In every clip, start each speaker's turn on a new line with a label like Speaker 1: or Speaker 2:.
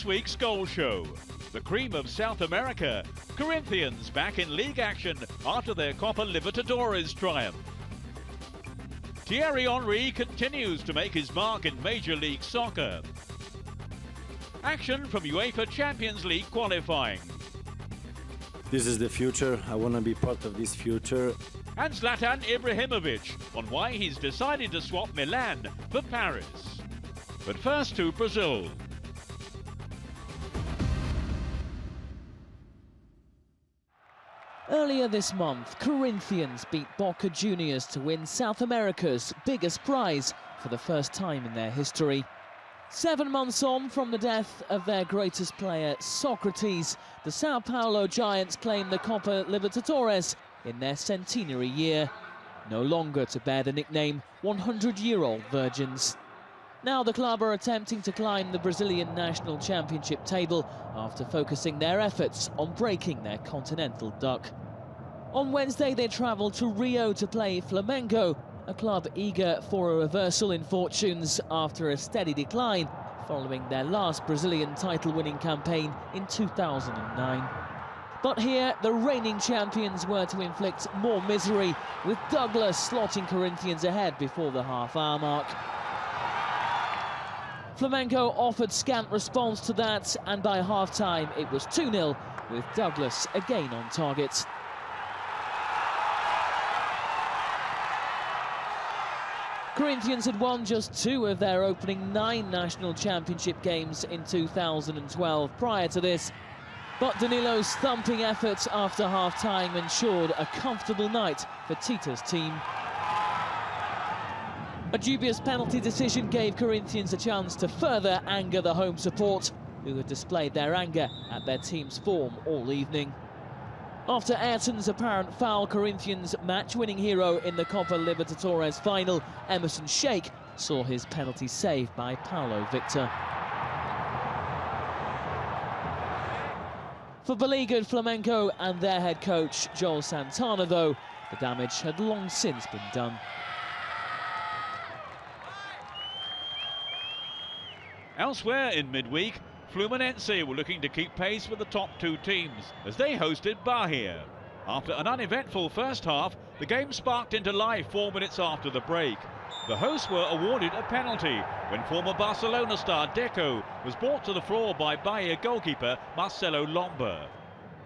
Speaker 1: week's goal show. The cream of South America, Corinthians back in league action after their Copa Libertadores triumph. Thiery Henry continues to make his mark in Major League Soccer. Action from UEFA Champions League qualifying.
Speaker 2: This is the future. I want to be part of this future.
Speaker 1: And Zlatan Ibrahimović on why he's decided to swap Milan for Paris. But first to Brazil.
Speaker 3: Earlier this month, Corinthians beat Boca Juniors to win South America's biggest prize for the first time in their history. 7 months on from the death of their greatest player, Socrates, the Sao Paulo Giants claim the Copa Libertadores in their centenary year, no longer to bear the nickname 100-year-old virgins. Now the club are attempting to climb the Brazilian national championship table after focusing their efforts on breaking their continental duck. On Wednesday they travelled to Rio to play Flamengo, a club eager for a reversal in fortunes after a steady decline following their last Brazilian title-winning campaign in 2009. But here, the reigning champions were to inflict more misery, with Douglas slotting Corinthians ahead before the half-hour mark. Flamengo offered scant response to that, and by half-time it was 2-0, with Douglas again on target. Corinthians had won just 2 of their opening 9 national championship games in 2012 prior to this, but Danilo's thumping efforts after half-time ensured a comfortable night for Tita's team. A dubious penalty decision gave Corinthians a chance to further anger the home support, who had displayed their anger at their team's form all evening. After Ayrton's apparent foul, Corinthians' match-winning hero in the Copa Libertadores final, Emerson Sheik, saw his penalty saved by Paulo Victor. For beleaguered Flamengo and their head coach, Joel Santana, though, the damage had long since been done.
Speaker 1: Elsewhere in midweek, Fluminense were looking to keep pace with the top 2 teams as they hosted Bahia. After an uneventful first half, the game sparked into life 4 minutes after the break. The hosts were awarded a penalty when former Barcelona star Deco was brought to the floor by Bahia goalkeeper Marcelo Lomba.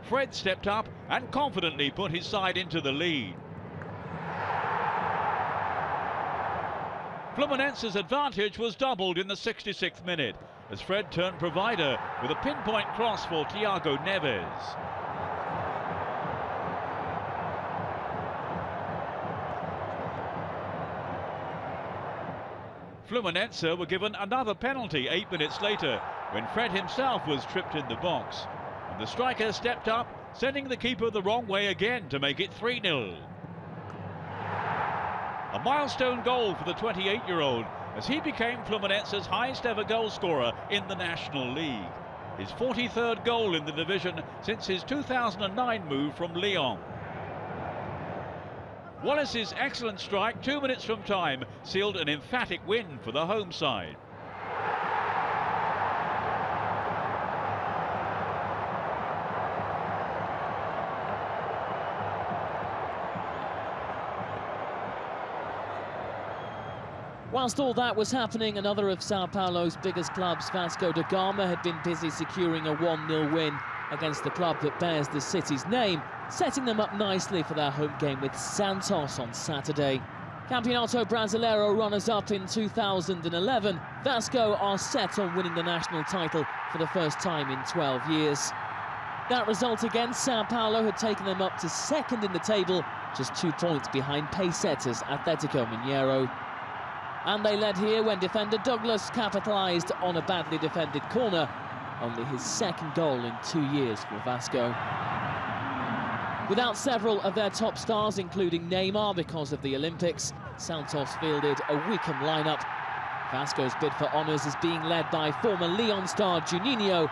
Speaker 1: Fred stepped up and confidently put his side into the lead. Fluminense's advantage was doubled in the 66th minute as Fred turned provider with a pinpoint cross for Thiago Neves. Fluminense were given another penalty 8 minutes later when Fred himself was tripped in the box. And the striker stepped up, sending the keeper the wrong way again to make it 3-0. A milestone goal for the 28-year-old as he became Fluminense's highest ever goal scorer in the National League. His 43rd goal in the division since his 2009 move from Lyon. Wallace's excellent strike 2 minutes from time sealed an emphatic win for the home side.
Speaker 3: Whilst all that was happening, another of Sao Paulo's biggest clubs, Vasco da Gama, had been busy securing a 1-0 win against the club that bears the city's name, setting them up nicely for their home game with Santos on Saturday. Campeonato Brasileiro runners-up in 2011, Vasco are set on winning the national title for the first time in 12 years. That result against Sao Paulo had taken them up to second in the table, just 2 points behind pace-setters Atlético Mineiro. And they led here when defender Douglas capitalised on a badly defended corner, only his second goal in 2 years for Vasco. Without several of their top stars, including Neymar because of the Olympics, Santos fielded a weakened lineup. Vasco's bid for honours is being led by former Lyon star Juninho,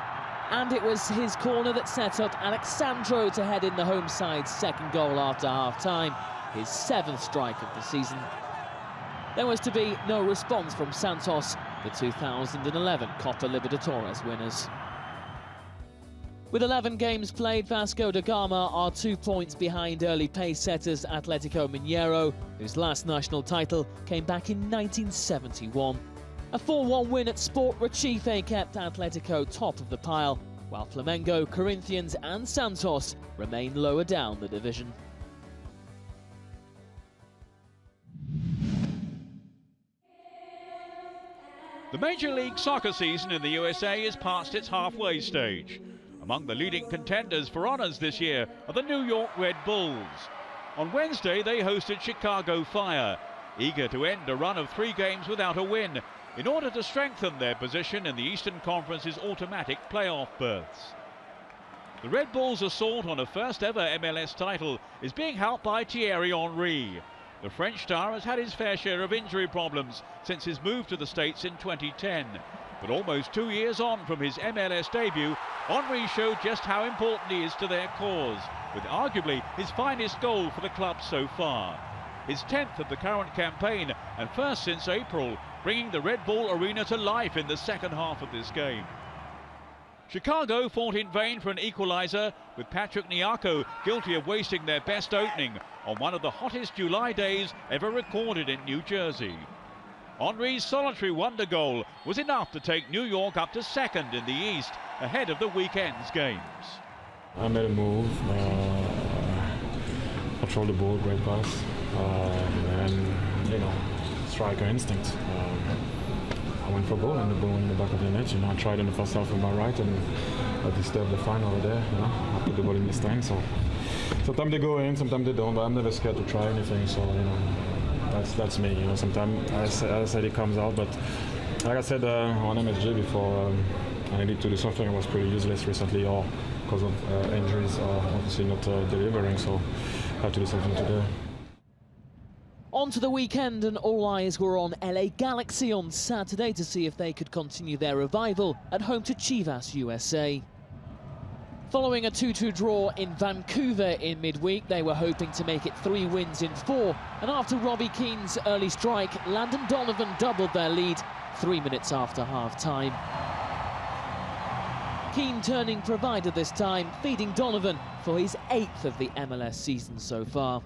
Speaker 3: and it was his corner that set up Alexandro to head in the home side's second goal after half-time, his 7th strike of the season. There was to be no response from Santos, the 2011 Copa Libertadores winners. With 11 games played, Vasco da Gama are 2 points behind early pace setters Atletico Mineiro, whose last national title came back in 1971. A 4-1 win at Sport Recife kept Atletico top of the pile, while Flamengo, Corinthians and Santos remain lower down the division.
Speaker 1: The Major League Soccer season in the USA is past its halfway stage. Among the leading contenders for honours this year are the New York Red Bulls. On Wednesday, they hosted Chicago Fire, eager to end a run of 3 games without a win, in order to strengthen their position in the Eastern Conference's automatic playoff berths. The Red Bulls' assault on a first-ever MLS title is being helped by Thiery Henry. The French star has had his fair share of injury problems since his move to the States in 2010. But almost 2 years on from his MLS debut, Henry showed just how important he is to their cause, with arguably his finest goal for the club so far. His 10th of the current campaign, and first since April, bringing the Red Bull Arena to life in the second half of this game. Chicago fought in vain for an equaliser, with Patrick Nyarko guilty of wasting their best opening on one of the hottest July days ever recorded in New Jersey. Henry's solitary wonder goal was enough to take New York up to second in the East, ahead of the weekend's games.
Speaker 4: I made a move, controlled the ball, great pass, and you know, striker instinct. I went for goal and the ball in the back of the net. You know, I tried in the first half with my right and I disturbed the fine over there. You know, I put the ball in this time. So sometimes they go in, sometimes they don't. But I'm never scared to try anything. So you know, that's me. You know, sometimes I said it comes out, but like I said on MSG before, I needed to do something. I was pretty useless recently, or because of injuries, obviously not delivering. So I had to do something today.
Speaker 3: On to the weekend, and all eyes were on LA Galaxy on Saturday to see if they could continue their revival at home to Chivas USA. Following a 2-2 draw in Vancouver in midweek, they were hoping to make it 3 wins in 4, and after Robbie Keane's early strike, Landon Donovan doubled their lead 3 minutes after half-time. Keane turning provider this time, feeding Donovan for his 8th of the MLS season so far.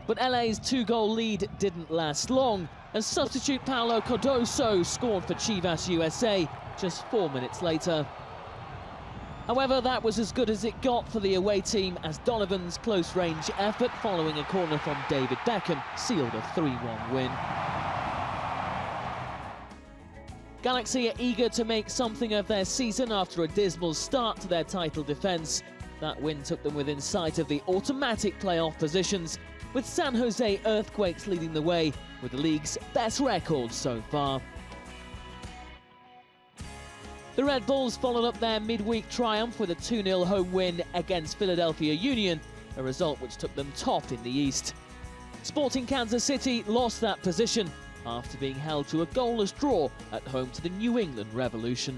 Speaker 3: But LA's 2-goal lead didn't last long, as substitute Paulo Cardoso scored for Chivas USA just 4 minutes later. However, that was as good as it got for the away team, as Donovan's close-range effort following a corner from David Beckham sealed a 3-1 win. Galaxy are eager to make something of their season after a dismal start to their title defence. That win took them within sight of the automatic playoff positions, with San Jose Earthquakes leading the way with the league's best record so far. The Red Bulls followed up their midweek triumph with a 2-0 home win against Philadelphia Union, a result which took them top in the East. Sporting Kansas City lost that position after being held to a goalless draw at home to the New England Revolution.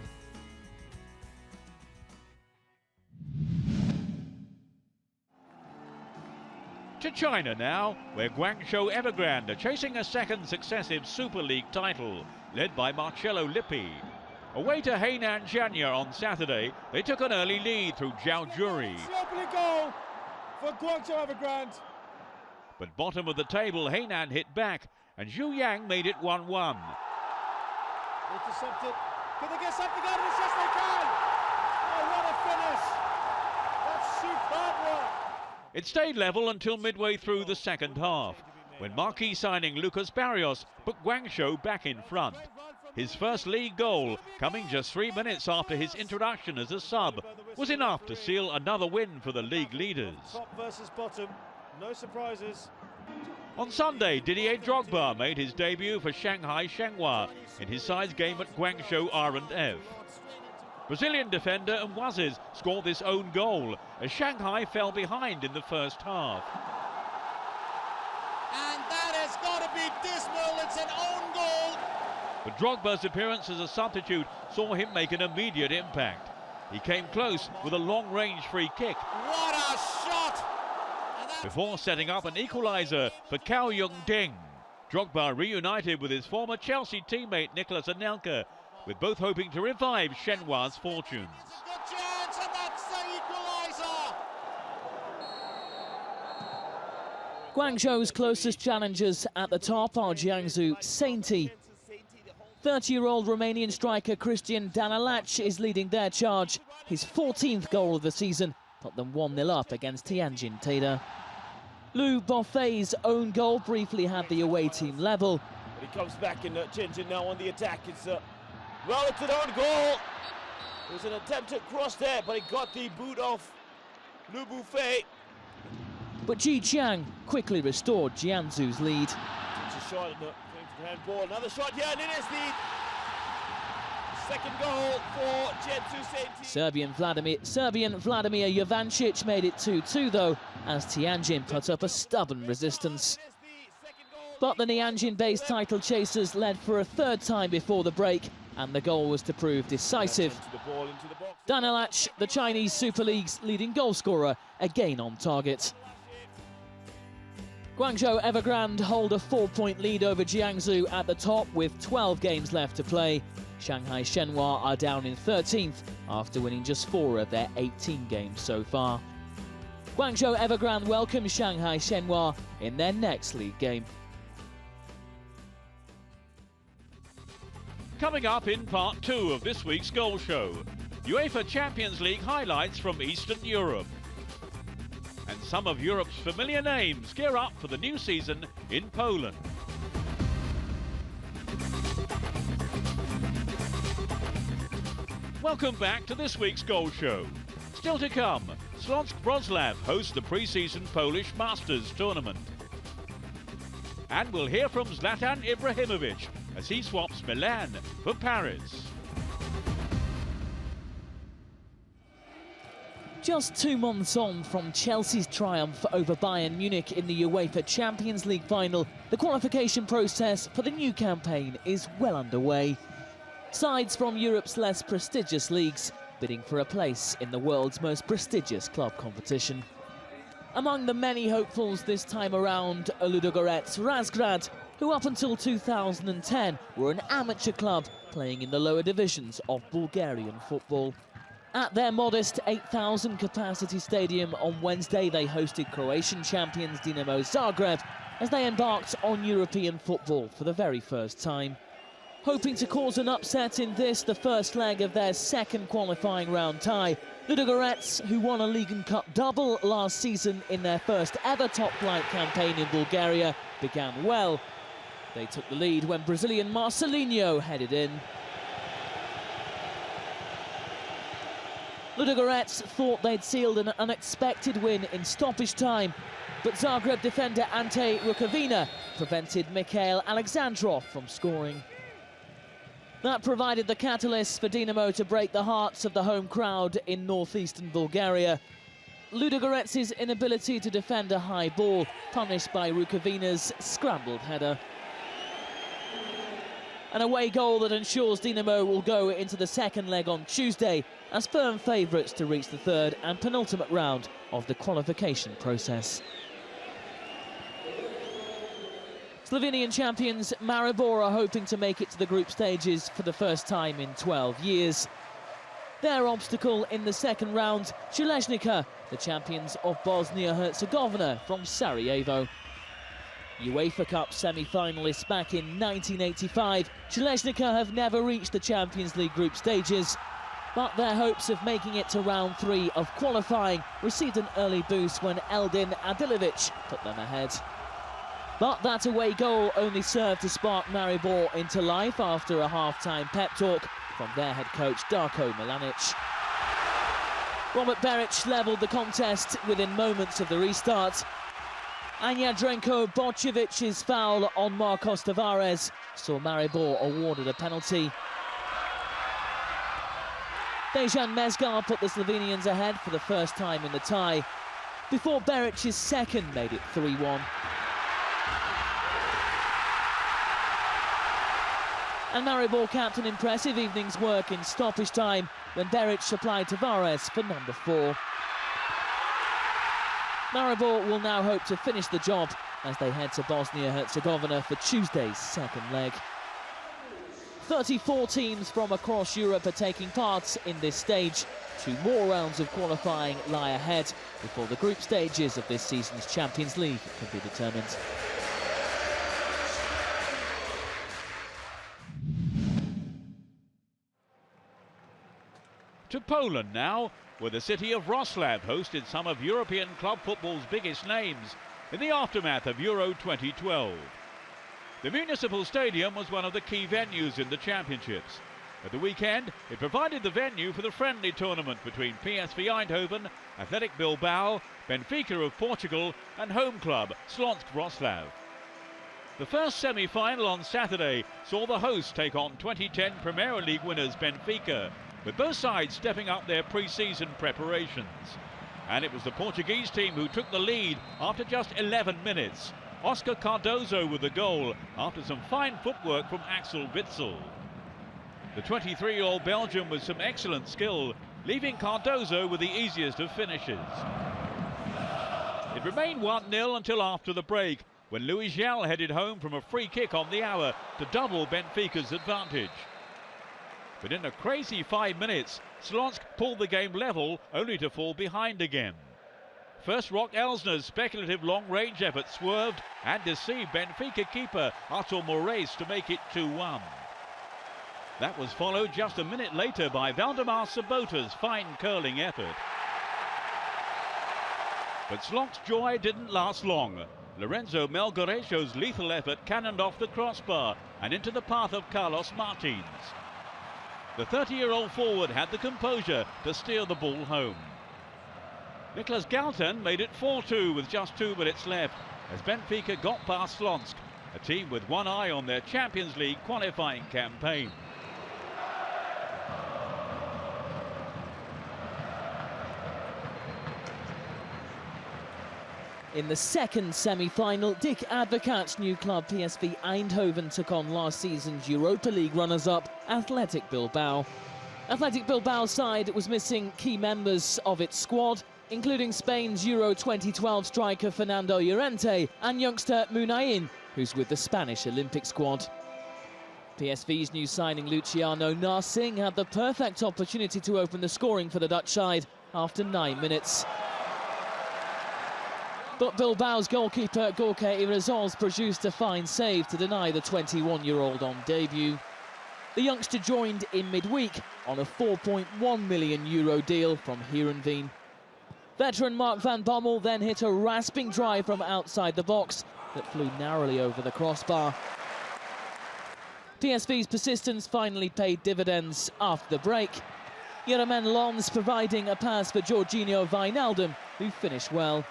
Speaker 1: To China now, where Guangzhou Evergrande are chasing a second successive Super League title, led by Marcello Lippi. Away to Hainan Jianya on Saturday, they took an early lead through Zhao Juri.
Speaker 5: Opening goal for Guangzhou Evergrande.
Speaker 1: But bottom of the table, Hainan hit back, and Zhu Yang made it 1-1.
Speaker 5: Intercepted. Can they get something out of this? Yes, they can! Oh, what a finish! That's superb work!
Speaker 1: It stayed level until midway through the second half, when marquee signing Lucas Barrios put Guangzhou back in front. His first league goal, coming just 3 minutes after his introduction as a sub, was enough to seal another win for the league leaders.
Speaker 5: Top versus bottom, no surprises.
Speaker 1: On Sunday, Didier Drogba made his debut for Shanghai Shenhua in his side's game at Guangzhou R&F. Brazilian defender Mwaziz scored this own goal as Shanghai fell behind in the first half.
Speaker 5: And that has got to be dismal, it's an own goal.
Speaker 1: But Drogba's appearance as a substitute saw him make an immediate impact. He came close with a long-range free kick.
Speaker 5: What a shot!
Speaker 1: Before setting up an equaliser for Cao Yung-ding. Drogba reunited with his former Chelsea teammate Nicolas Anelka, with both hoping to revive Shenhua's fortunes.
Speaker 5: Good chance, and that's the
Speaker 3: Guangzhou's closest challengers at the top are Jiangsu Sainty. 30-year-old Romanian striker Cristian Danalac is leading their charge. His 14th goal of the season put them 1-0 up against Tianjin Teda. Lou Boffet's own goal briefly had the away team level.
Speaker 5: But he comes back in Tianjin now on the attack. It's well, it's an own goal. There was an attempted cross there, but he got the boot off Lou Boffet.
Speaker 3: But Ji Qiang quickly restored Jiangsu's lead.
Speaker 5: It's a shot going to the handball. Another shot here, and it is the second goal for Jiangsu Sainty.
Speaker 3: Serbian Vladimir Jovancic made it 2-2 though, as Tianjin put up a stubborn resistance. But the Nianjin-based title chasers led for a third time before the break, and the goal was to prove decisive. Danalac, the Chinese Super League's leading goalscorer, again on target. Guangzhou Evergrande hold a 4-point lead over Jiangsu at the top with 12 games left to play. Shanghai Shenhua are down in 13th after winning just 4 of their 18 games so far. Guangzhou Evergrande welcome Shanghai Shenhua in their next league game.
Speaker 1: Coming up in part 2 of this week's Goal Show, UEFA Champions League highlights from Eastern Europe. And some of Europe's familiar names gear up for the new season in Poland. Welcome back to this week's Goal Show. Still to come, Śląsk Wrocław hosts the pre-season Polish Masters tournament. And we'll hear from Zlatan Ibrahimović as he swaps Milan for Paris.
Speaker 3: Just 2 months on from Chelsea's triumph over Bayern Munich in the UEFA Champions League final, the qualification process for the new campaign is well underway. Sides from Europe's less prestigious leagues bidding for a place in the world's most prestigious club competition. Among the many hopefuls this time around are Ludogorets Razgrad, who up until 2010 were an amateur club playing in the lower divisions of Bulgarian football. At their modest 8,000 capacity stadium on Wednesday, they hosted Croatian champions Dinamo Zagreb as they embarked on European football for the very first time. Hoping to cause an upset in this, the first leg of their second qualifying round tie, Ludogorets, who won a League and Cup double last season in their first ever top-flight campaign in Bulgaria, began well. They took the lead when Brazilian Marcelinho headed in. Ludogorets thought they'd sealed an unexpected win in stoppage time, but Zagreb defender Ante Rukavina prevented Mikhail Alexandrov from scoring. That provided the catalyst for Dinamo to break the hearts of the home crowd in northeastern Bulgaria. Ludogorets' inability to defend a high ball, punished by Rukavina's scrambled header. An away goal that ensures Dinamo will go into the second leg on Tuesday as firm favourites to reach the third and penultimate round of the qualification process. Slovenian champions Maribor are hoping to make it to the group stages for the first time in 12 years. Their obstacle in the second round, Željeznica, the champions of Bosnia-Herzegovina from Sarajevo. UEFA Cup semi-finalists back in 1985, Željeznica have never reached the Champions League group stages, but their hopes of making it to round 3 of qualifying received an early boost when Eldin Adilovic put them ahead. But that away goal only served to spark Maribor into life after a half-time pep talk from their head coach Darko Milanic. Robert Beric levelled the contest within moments of the restart. Anja Drenko-Bocevic's foul on Marcos Tavares saw Maribor awarded a penalty. Dejan Mezgar put the Slovenians ahead for the first time in the tie, before Beric's second made it 3-1. And Maribor capped an impressive evening's work in stoppage time when Beric supplied Tavares for number 4. Maribor will now hope to finish the job as they head to Bosnia-Herzegovina for Tuesday's second leg. 34 teams from across Europe are taking part in this stage. 2 more rounds of qualifying lie ahead before the group stages of this season's Champions League can be determined.
Speaker 1: To Poland now, where the city of Wrocław hosted some of European club football's biggest names in the aftermath of Euro 2012. The municipal stadium was one of the key venues in the championships. At the weekend, it provided the venue for the friendly tournament between PSV Eindhoven, Athletic Bilbao, Benfica of Portugal and home club Śląsk Wrocław. The first semi-final on Saturday saw the hosts take on 2010 Premier League winners Benfica, with both sides stepping up their pre-season preparations. And it was the Portuguese team who took the lead after just 11 minutes. Oscar Cardozo with the goal after some fine footwork from Axel Witsel. The 23-year-old Belgian with some excellent skill, leaving Cardozo with the easiest of finishes. It remained 1-0 until after the break, when Louis Gel headed home from a free kick on the hour to double Benfica's advantage. But in a crazy 5 minutes, Śląsk pulled the game level, only to fall behind again. First, Rock Elsner's speculative long-range effort swerved and deceived Benfica keeper Artur Moraes to make it 2-1. That was followed just a minute later by Valdemar Sabota's fine curling effort. But Śląsk's joy didn't last long. Lorenzo Melgarejo's lethal effort cannoned off the crossbar and into the path of Carlos Martins. The 30-year-old forward had the composure to steer the ball home. Nicolas Galton made it 4-2 with just 2 minutes left as Benfica got past Śląsk, a team with one eye on their Champions League qualifying campaign.
Speaker 3: In the second semi-final, Dick Advocat's new club PSV Eindhoven took on last season's Europa League runners-up Athletic Bilbao. Athletic Bilbao's side was missing key members of its squad, including Spain's Euro 2012 striker Fernando Llorente and youngster Munain, who's with the Spanish Olympic squad. PSV's new signing Luciano Narsing had the perfect opportunity to open the scoring for the Dutch side after 9 minutes. But Bilbao's goalkeeper Gorka Irazols produced a fine save to deny the 21-year-old on debut. The youngster joined in midweek on a €4.1 million deal from Heerenveen. Veteran Mark van Bommel then hit a rasping drive from outside the box that flew narrowly over the crossbar. PSV's persistence finally paid dividends after the break. Jeroen Lons providing a pass for Jorginho Wijnaldum, who finished well.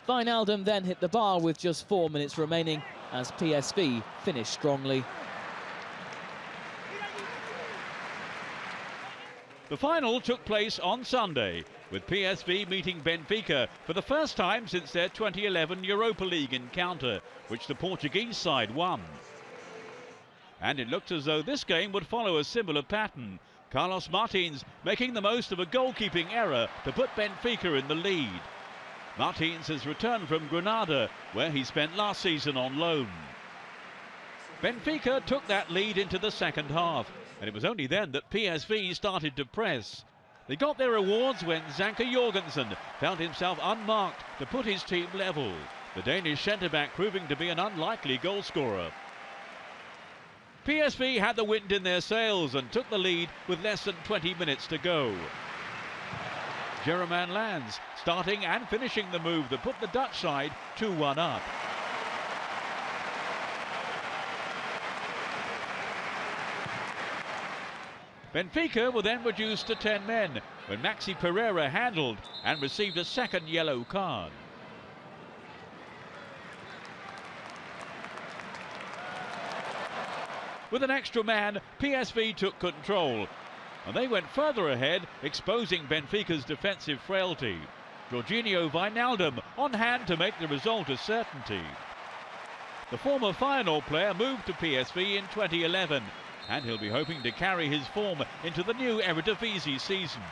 Speaker 3: Wijnaldum then hit the bar with just 4 minutes remaining as PSV finished strongly.
Speaker 1: The final took place on Sunday, with PSV meeting Benfica for the first time since their 2011 Europa League encounter, which the Portuguese side won. And it looked as though this game would follow a similar pattern, Carlos Martins making the most of a goalkeeping error to put Benfica in the lead. Martins has returned from Granada, where he spent last season on loan. Benfica took that lead into the second half, and it was only then that PSV started to press. They got their rewards when Zanka Jorgensen found himself unmarked to put his team level, the Danish centre-back proving to be an unlikely goalscorer. PSV had the wind in their sails and took the lead with less than 20 minutes to go. Jeroen Lans starting and finishing the move that put the Dutch side 2-1 up. Benfica were then reduced to 10 men when Maxi Pereira handled and received a second yellow card. With an extra man, PSV took control, and they went further ahead, exposing Benfica's defensive frailty. Jorginho Wijnaldum on hand to make the result a certainty. The former Feyenoord player moved to PSV in 2011, and he'll be hoping to carry his form into the new Eredivisie season.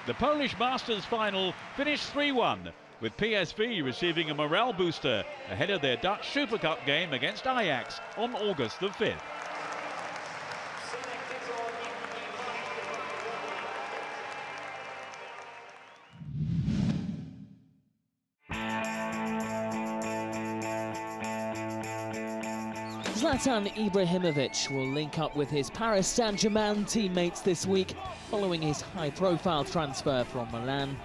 Speaker 1: The Polish Masters final finished 3-1, with PSV receiving a morale booster ahead of their Dutch Super Cup game against Ajax on August the 5th.
Speaker 3: Zlatan Ibrahimović will link up with his Paris Saint-Germain teammates this week following his high-profile transfer from Milan.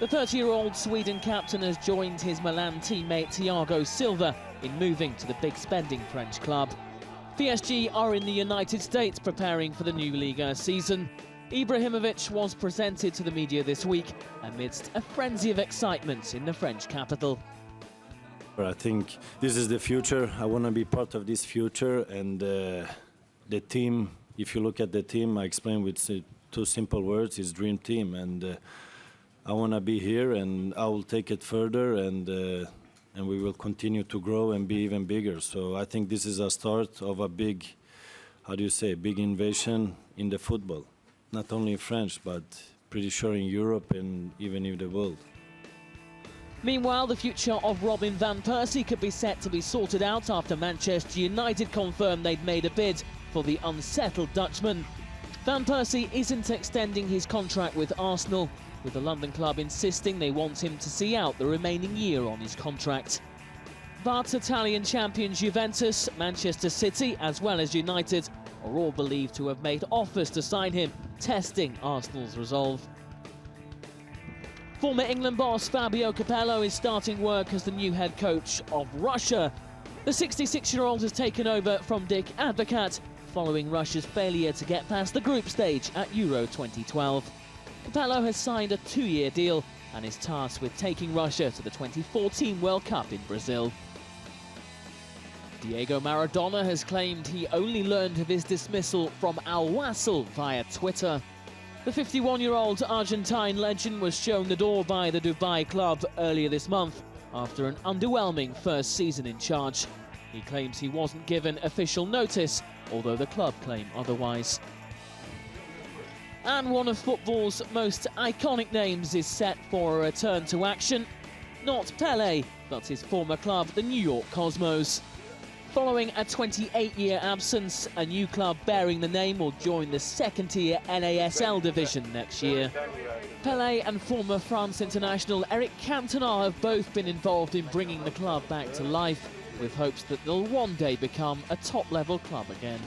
Speaker 3: The 30-year-old Sweden captain has joined his Milan teammate Thiago Silva in moving to the big-spending French club. PSG are in the United States preparing for the new Liga season. Ibrahimović was presented to the media this week amidst a frenzy of excitement in the French capital.
Speaker 2: I think this is the future. I want to be part of this future, and the team, if you look at the team, I explain with two simple words, it's dream team, and I want to be here, and I will take it further, and we will continue to grow and be even bigger. So I think this is a start of a big, big invasion in the football. Not only in French, but pretty sure in Europe and even in the world.
Speaker 3: Meanwhile, the future of Robin van Persie could be set to be sorted out after Manchester United confirmed they'd made a bid for the unsettled Dutchman. Van Persie isn't extending his contract with Arsenal, with the London club insisting they want him to see out the remaining year on his contract. But Italian champions Juventus, Manchester City, as well as United, are all believed to have made offers to sign him, testing Arsenal's resolve. Former England boss Fabio Capello is starting work as the new head coach of Russia. The 66-year-old has taken over from Dick Advocat following Russia's failure to get past the group stage at Euro 2012. Capello has signed a 2-year deal and is tasked with taking Russia to the 2014 World Cup in Brazil. Diego Maradona has claimed he only learned of his dismissal from Al Wasl via Twitter. The 51-year-old Argentine legend was shown the door by the Dubai club earlier this month after an underwhelming first season in charge. He claims he wasn't given official notice, although the club claim otherwise. And one of football's most iconic names is set for a return to action. Not Pelé, but his former club, the New York Cosmos. Following a 28-year absence, a new club bearing the name will join the second-tier NASL division next year. Pelé and former France international Eric Cantona have both been involved in bringing the club back to life, with hopes that they'll one day become a top-level club again.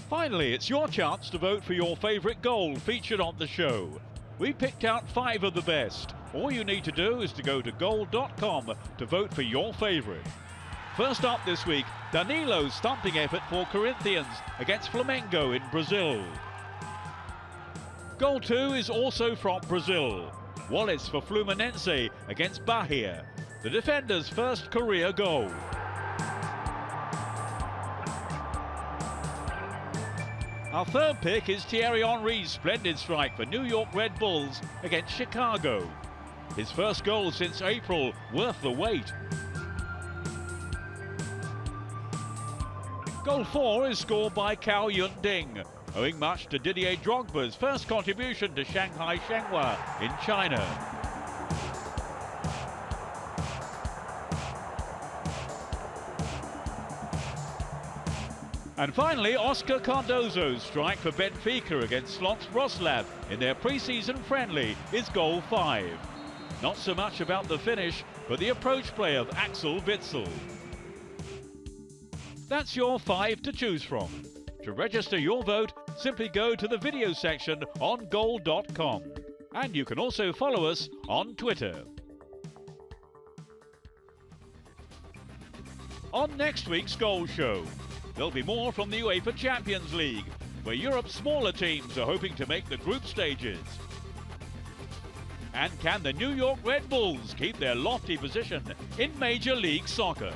Speaker 1: Finally, it's your chance to vote for your favourite goal featured on the show. We picked out 5 of the best. All you need to do is to go to goal.com to vote for your favourite. First up this week, Danilo's thumping effort for Corinthians against Flamengo in Brazil. Goal 2 is also from Brazil. Wallace for Fluminense against Bahia, the defender's first career goal. Our third pick is Thiery Henry's splendid strike for New York Red Bulls against Chicago. His first goal since April, worth the wait. Goal 4 is scored by Cao Yun-ding, owing much to Didier Drogba's first contribution to Shanghai Shenhua in China. And finally, Oscar Cardozo's strike for Benfica against Slots Wrocław in their pre-season friendly is goal 5. Not so much about the finish, but the approach play of Axel Witsel. That's your 5 to choose from. To register your vote, simply go to the video section on goal.com. And you can also follow us on Twitter. On next week's Goal Show, there'll be more from the UEFA Champions League, where Europe's smaller teams are hoping to make the group stages. And can the New York Red Bulls keep their lofty position in Major League Soccer?